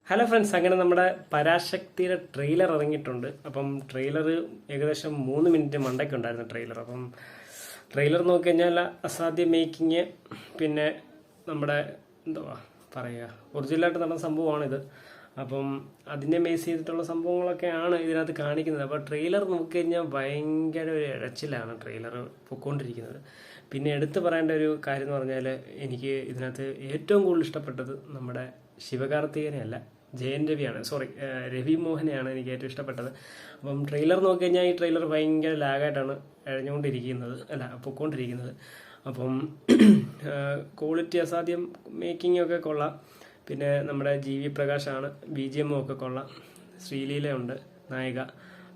Hello friends, അങ്ങനെ നമ്മുടെ പരാശക്തിയുടെ trailer ഇറങ്ങിയിട്ടുണ്ട്. അപ്പം ട്രെയിലർ ഏകദേശം 3 മിനിറ്റ് മണ്ടയ്ക്കുണ്ടായിരുന്നു ട്രെയിലർ. അപ്പം ട്രെയിലർ നോക്കി കഴിഞ്ഞാൽ അസാധ്യ മേക്കിങ്, പിന്നെ നമ്മുടെ എന്തുവാ പറയുക, ഒറിജിനലായിട്ട് നടന്ന സംഭവമാണിത്. അപ്പം അതിനെ ബേസ് ചെയ്തിട്ടുള്ള സംഭവങ്ങളൊക്കെയാണ് ഇതിനകത്ത് കാണിക്കുന്നത്. അപ്പോൾ ട്രെയിലർ നോക്കിക്കഴിഞ്ഞാൽ ഭയങ്കര ഒരു ഇഴച്ചിലാണ് ട്രെയിലർ പൊയ്ക്കൊണ്ടിരിക്കുന്നത്. പിന്നെ എടുത്തു പറയേണ്ട ഒരു കാര്യം എന്ന് പറഞ്ഞാൽ, എനിക്ക് ഇതിനകത്ത് ഏറ്റവും കൂടുതൽ ഇഷ്ടപ്പെട്ടത് നമ്മുടെ ശിവകാർത്തികനെയല്ല, ജയൻ രവിയാണ്. രവി മോഹനെയാണ് എനിക്ക് ഏറ്റവും ഇഷ്ടപ്പെട്ടത്. അപ്പം ട്രെയിലർ നോക്കി കഴിഞ്ഞാൽ ഈ ട്രെയിലർ ഭയങ്കര ലാഗായിട്ടാണ് പൊയ്ക്കൊണ്ടിരിക്കുന്നത്. അപ്പം ക്വാളിറ്റി അസാധ്യം, മേക്കിംഗ് ഒക്കെ കൊള്ളാം. പിന്നെ നമ്മുടെ ജി വി പ്രകാശാണ്, BGM ഒക്കെ കൊള്ളാം. ശ്രീലീലയുണ്ട് നായിക,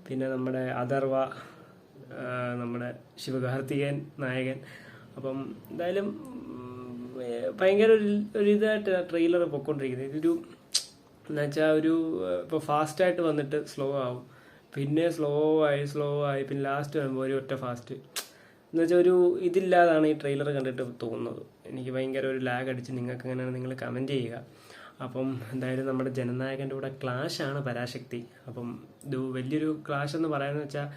പിന്നെ നമ്മുടെ അഥർവ, നമ്മുടെ ശിവകാർത്തികൻ നായകൻ. അപ്പം എന്തായാലും ഭയങ്കര ഒരു ഇതായിട്ട് ട്രെയിലർ പൊയ്ക്കൊണ്ടിരിക്കുന്നത്. ഇതൊരു എന്നുവെച്ചാൽ ഇപ്പോൾ ഫാസ്റ്റായിട്ട് വന്നിട്ട് സ്ലോ ആവും, പിന്നെ സ്ലോ ആയി പിന്നെ ലാസ്റ്റ് വരുമ്പോൾ ഒരു ഒറ്റ ഫാസ്റ്റ് എന്നുവെച്ചാൽ ഒരു ഇതില്ലാതാണ് ഈ ട്രെയിലർ കണ്ടിട്ട് തോന്നുന്നത്. എനിക്ക് ഭയങ്കര ഒരു ലാഗ് അടിച്ച്. നിങ്ങൾക്ക് എങ്ങനെയാണ്, നിങ്ങൾ കമൻറ്റ് ചെയ്യുക. അപ്പം എന്തായാലും നമ്മുടെ ജനനായകൻ്റെ കൂടെ ക്ലാഷാണ് പരാശക്തി. അപ്പം ഇത് വലിയൊരു ക്ലാഷ് എന്ന് പറയാമെന്ന് വെച്ചാൽ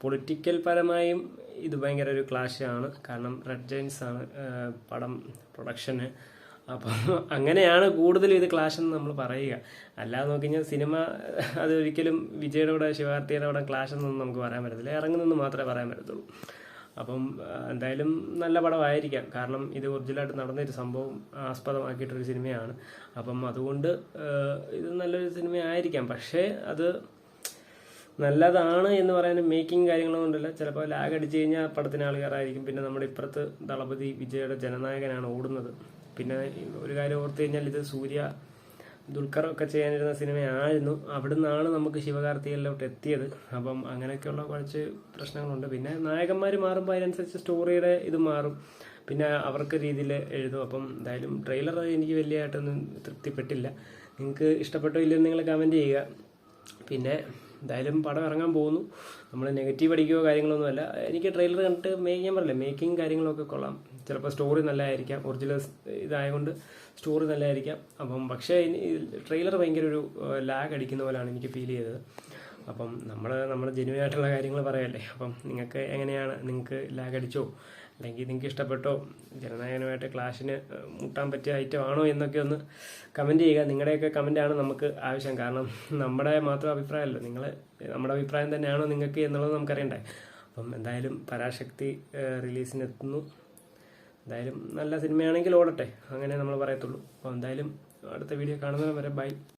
പൊളിറ്റിക്കൽ പരമായും ഇത് ഭയങ്കര ഒരു ക്ലാഷാണ്. കാരണം റെഡ് ജയൻസ് ആണ് പടം പ്രൊഡക്ഷന്. അപ്പം അങ്ങനെയാണ് കൂടുതലും ഇത് ക്ലാഷ് എന്ന് നമ്മൾ പറയുക. അല്ലാതെ നോക്കി കഴിഞ്ഞാൽ സിനിമ അത് ഒരിക്കലും വിജയുടെ കൂടെ ശിവകാർത്തികയുടെ കൂടെ ക്ലാഷ് എന്നൊന്നും നമുക്ക് പറയാൻ പറ്റത്തില്ല. ഇറങ്ങുന്നെന്ന് മാത്രമേ പറയാൻ പറ്റത്തുള്ളൂ. അപ്പം എന്തായാലും നല്ല പടമായിരിക്കാം. കാരണം ഇത് ഒറിജിനലായിട്ട് നടന്നൊരു സംഭവം ആസ്പദമാക്കിയിട്ടൊരു സിനിമയാണ്. അപ്പം അതുകൊണ്ട് ഇത് നല്ലൊരു സിനിമയായിരിക്കാം. പക്ഷേ അത് നല്ലതാണ് എന്ന് പറയാനും മേക്കിംഗ് കാര്യങ്ങളും കൊണ്ടല്ല. ചിലപ്പോൾ ലാഗ് അടിച്ചു കഴിഞ്ഞാൽ പടത്തിന് ആൾ കയറായിരിക്കും. പിന്നെ നമ്മുടെ ഇപ്പുറത്ത് ദളപതി വിജയുടെ ജനനായകനാണ് ഓടുന്നത്. പിന്നെ ഒരു കാര്യം ഓർത്തു കഴിഞ്ഞാൽ, ഇത് സൂര്യ ദുൽഖർ ഒക്കെ ചെയ്യാനിരുന്ന സിനിമയായിരുന്നു. അവിടെ നിന്നാണ് നമുക്ക് ശിവകാർത്തികയിലോട്ട് എത്തിയത്. അപ്പം അങ്ങനെയൊക്കെയുള്ള കുറച്ച് പ്രശ്നങ്ങളുണ്ട്. പിന്നെ നായകന്മാർ മാറുമ്പോൾ അതിനനുസരിച്ച് സ്റ്റോറിയുടെ ഇത് മാറും, പിന്നെ അവർക്ക് രീതിയിൽ എഴുതും. അപ്പം എന്തായാലും ട്രെയിലർ എനിക്ക് വലിയതായിട്ടൊന്നും തൃപ്തിപ്പെട്ടില്ല. നിങ്ങൾക്ക് ഇഷ്ടപ്പെട്ടോ ഇല്ലെന്ന് നിങ്ങൾ കമൻറ്റ് ചെയ്യുക. പിന്നെ എന്തായാലും പടം ഇറങ്ങാൻ പോകുന്നു. നമ്മൾ നെഗറ്റീവ് അടിക്കുകയോ കാര്യങ്ങളൊന്നുമല്ല. എനിക്ക് ട്രെയിലർ കണ്ടിട്ട് ഞാൻ പറയില്ല, മേക്കിംഗ് കാര്യങ്ങളൊക്കെ കൊള്ളാം. ചിലപ്പോൾ സ്റ്റോറി നല്ലതായിരിക്കാം, ഒറിജിനൽ ഇതായതുകൊണ്ട് സ്റ്റോറി നല്ലതായിരിക്കാം. അപ്പം പക്ഷേ ട്രെയിലർ ഭയങ്കര ഒരു ലാഗ് അടിക്കുന്ന പോലെയാണ് എനിക്ക് ഫീൽ ചെയ്തത്. അപ്പം നമ്മൾ ജെന്യുവനായിട്ടുള്ള കാര്യങ്ങൾ പറയല്ലേ. അപ്പം നിങ്ങൾക്ക് എങ്ങനെയാണ്, നിങ്ങൾക്ക് ലാഗ് അടിച്ചോ അല്ലെങ്കിൽ നിങ്ങൾക്ക് ഇഷ്ടപ്പെട്ടോ, ജനനായകനുമായിട്ട് ക്ലാഷിന് മുട്ടാൻ പറ്റിയ ഐറ്റം ആണോ എന്നൊക്കെ ഒന്ന് കമൻറ്റ് ചെയ്യുക. നിങ്ങളുടെയൊക്കെ കമൻറ്റാണ് നമുക്ക് ആവശ്യം. കാരണം നമ്മുടെ മാത്രം അഭിപ്രായമല്ലോ, നമ്മുടെ അഭിപ്രായം തന്നെയാണോ നിങ്ങൾക്ക് എന്നുള്ളത് നമുക്കറിയണ്ടേ. അപ്പം എന്തായാലും പരാശക്തി റിലീസിനെത്തുന്നു. എന്തായാലും നല്ല സിനിമയാണെങ്കിൽ ഓടട്ടെ, അങ്ങനെ നമ്മൾ പറയത്തുള്ളൂ. അപ്പോൾ എന്തായാലും അടുത്ത വീഡിയോ കാണുന്നവരെ ബൈ.